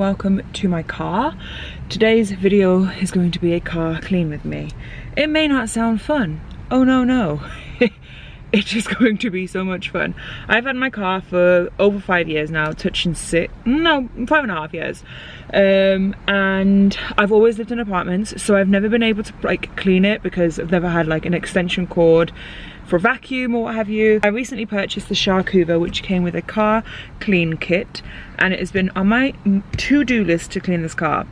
welcome to my car. Today's video is going to be a car clean with me. It may not sound fun. Oh no. It's just going to be so much fun. I've had my car for over 5 years now, touching 5.5 years. And I've always lived in apartments, so I've never been able to like clean it because I've never had like an extension cord for vacuum or what have you. I recently purchased the Shark Hoover, which came with a car clean kit, and it has been on my to-do list to clean this car.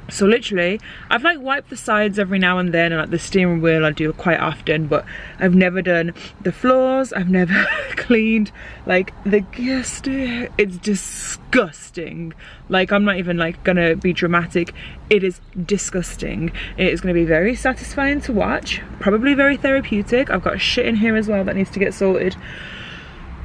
So literally, I've like wiped the sides every now and then, and like the steering wheel I do quite often, but I've never done the floors. I've never cleaned like the guest. It's disgusting. Like, I'm not even like gonna be dramatic. It is disgusting. It is gonna be very satisfying to watch, probably very therapeutic. I've got shit in here as well that needs to get sorted.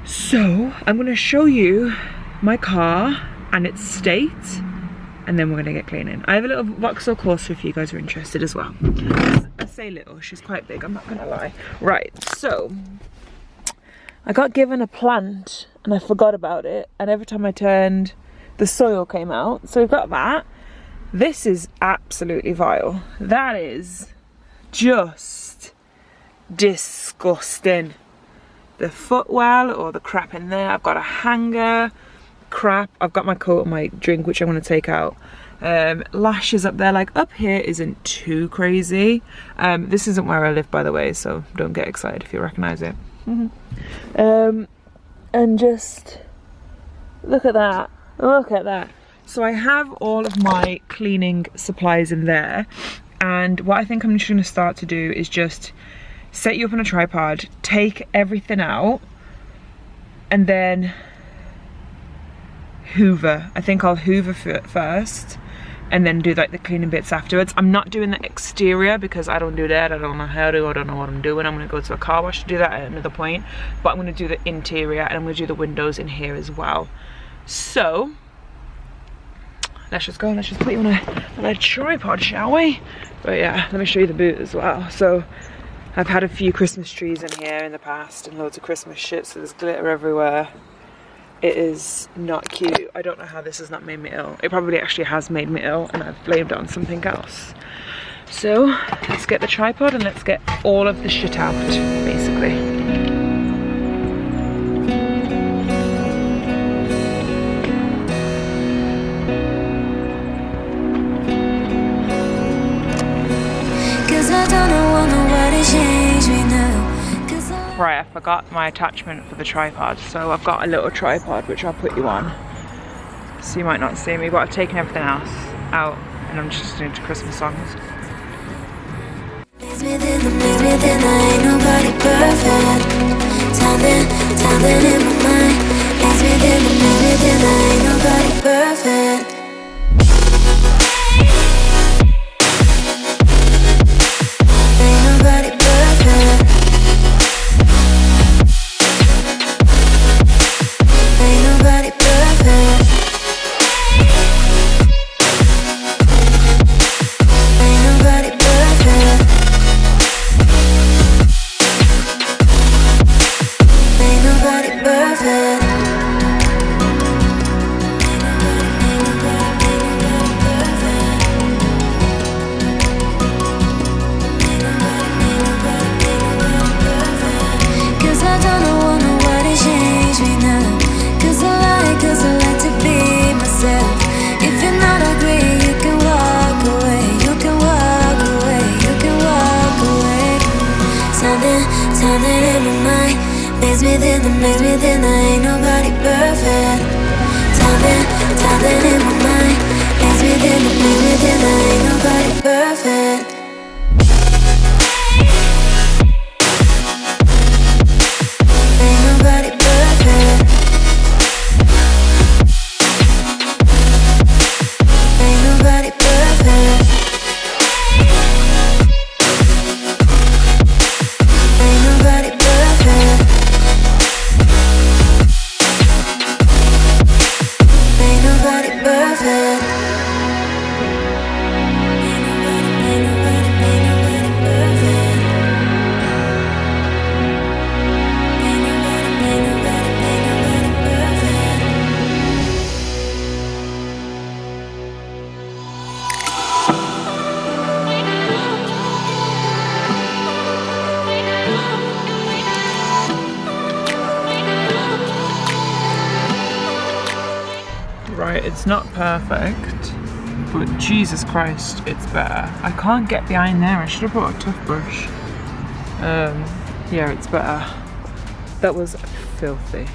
So I'm gonna show you my car and its state, and then we're gonna get cleaning. I have a little Vauxhall Corsa if you guys are interested as well. I say little, she's quite big, I'm not gonna lie. Right, so I got given a plant and I forgot about it, and every time I turned, the soil came out. So we've got that. This is absolutely vile. That is just disgusting. The footwell or the crap in there. I've got a hanger. Crap. I've got my coat and my drink, which I'm going to take out. Lashes up there. Like, up here isn't too crazy. This isn't where I live, by the way, so don't get excited if you recognize it. And just look at that. Look at that. So I have all of my cleaning supplies in there, and what I think I'm just going to start to do is just set you up on a tripod, take everything out, and then hoover. I think I'll hoover first and then do like the cleaning bits afterwards. I'm not doing the exterior because I don't do that. I don't know how to. I don't know what I'm doing. I'm going to go to a car wash to do that at another point, but I'm going to do the interior and I'm going to do the windows in here as well. So let's just go. Let's just put you on a tripod, shall we? But yeah, let me show you the boot as well. So I've had a few Christmas trees in here in the past and loads of Christmas shit, so there's glitter everywhere. It is not cute. I don't know how this has not made me ill. It probably actually has made me ill, and I've blamed it on something else. So let's get the tripod and let's get all of the shit out, basically. Right, I forgot my attachment for the tripod, so I've got a little tripod which I'll put you on, so you might not see me, but I've taken everything else out and I'm just listening to Christmas songs. Right, it's not perfect, but Jesus Christ, it's better. I can't get behind there. I should have brought a toothbrush. Yeah, it's better. That was filthy.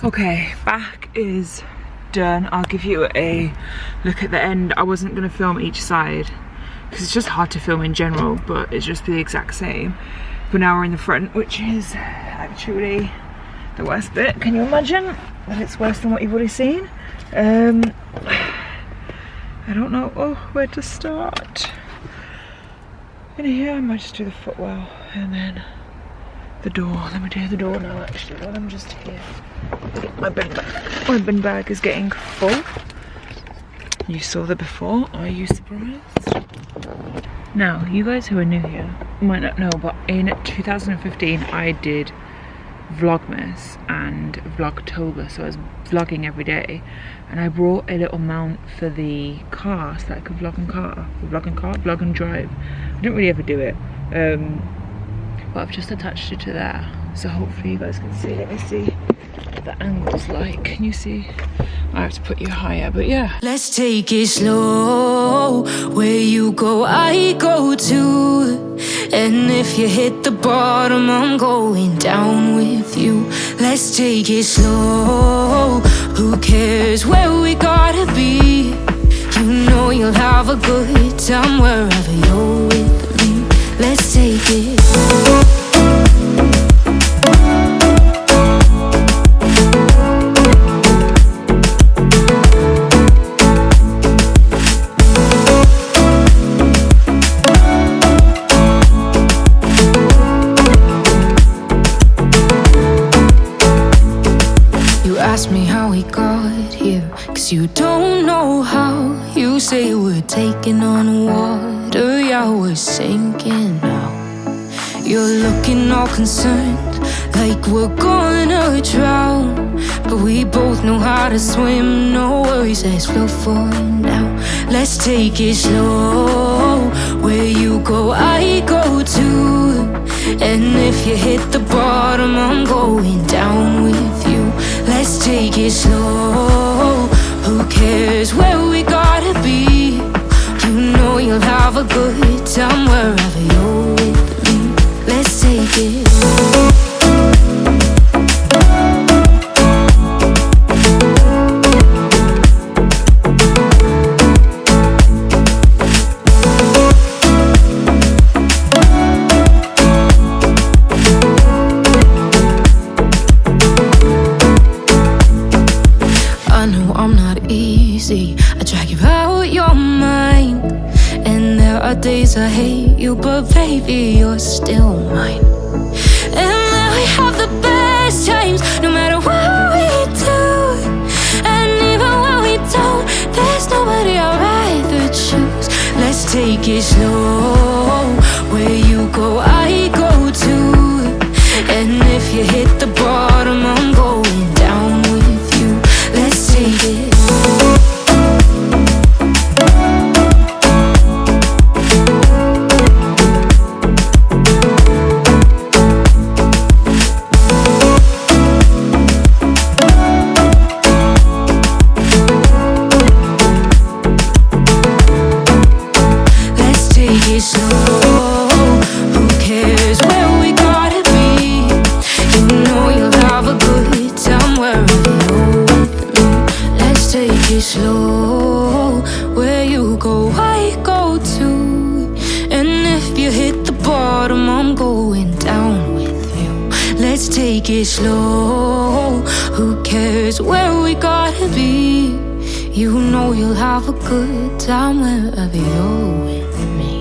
Okay, back is done. I'll give you a look at the end. I wasn't going to film each side because it's just hard to film in general, but it's just the exact same. But now we're in the front, which is actually the worst bit. Can you imagine that it's worse than what you've already seen? I don't know where to start. In here I might just do the footwell and then the door. Let me do the door now actually while I'm just here. My bin bag is getting full. You saw that before, are you surprised? Now, you guys who are new here might not know, but in 2015 I did Vlogmas and Vlogtober, so I was vlogging every day, and I brought a little mount for the car so that I could vlog and drive. I didn't really ever do it, but I've just attached it to there, so hopefully you guys can see. Let me see what the angle's like. Can you see? I have to put you higher, but yeah. Let's take it slow. Where you go, I go too. And if you hit the bottom, I'm going down with you. Let's take it slow. Who cares where we gotta be? You know you'll have a good time wherever you're with me. Let's take it slow. Ask me how we got here, 'cause you don't know how. You say we're taking on water, yeah, we're sinking now. You're looking all concerned, like we're gonna drown. But we both know how to swim, no worries, let's flow for now. Let's take it slow. Where you go, I go too. And if you hit the bottom, I'm going down with you. Let's take it slow. Who cares where we gotta be? You know you'll have a good time wherever you're with me. Let's take it slow. easy. I drag you out your mind, and there are days I hate you, but baby, you're still mine. And then we have the best times, no matter what we do. And even when we don't, there's nobody I'd rather choose. Let's take it slow. Where you go, I go too. And if you hit the bottom, I'm going down with you. Let's take it. Slow, where you go, I go too. And if you hit the bottom, I'm going down with you. Let's take it slow. Who cares where we gotta be? You know you'll have a good time wherever you're with me.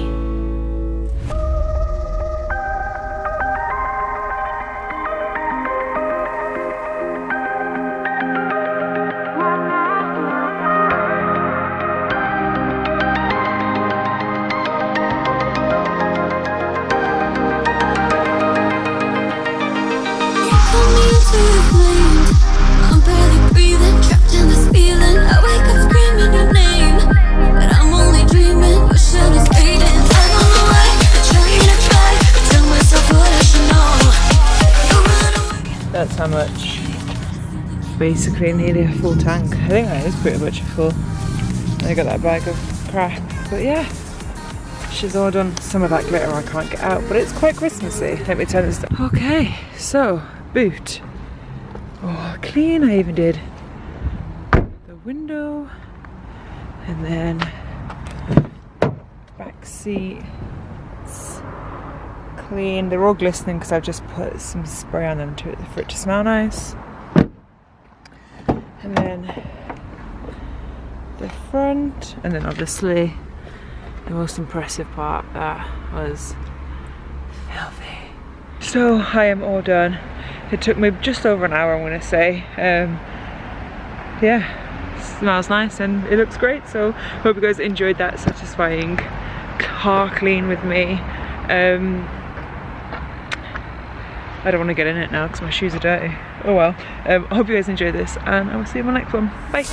I'm barely breathing, trapped in this feeling. I wake up screaming your name, but I'm only dreaming. Your shadow's fading. I don't know why I'm trying to try to tell myself what I should know. You run away. That's how much. Basically nearly a full tank. I think that is pretty much full. I got that bag of crap, but yeah. She's all done. Some of that glitter I can't get out, but it's quite Christmassy. Let me turn this down. Okay, so boot. Oh, clean. I even did the window, and then back seats clean. They're all glistening because I've just put some spray on them for it to smell nice. And then the front, and then obviously the most impressive part, that was filthy. So I am all done. It took me just over an hour, I'm gonna say. Yeah, smells nice and it looks great. So hope you guys enjoyed that satisfying car clean with me. I don't want to get in it now because my shoes are dirty. Oh well. I hope you guys enjoyed this, and I will see you in my next one. Bye.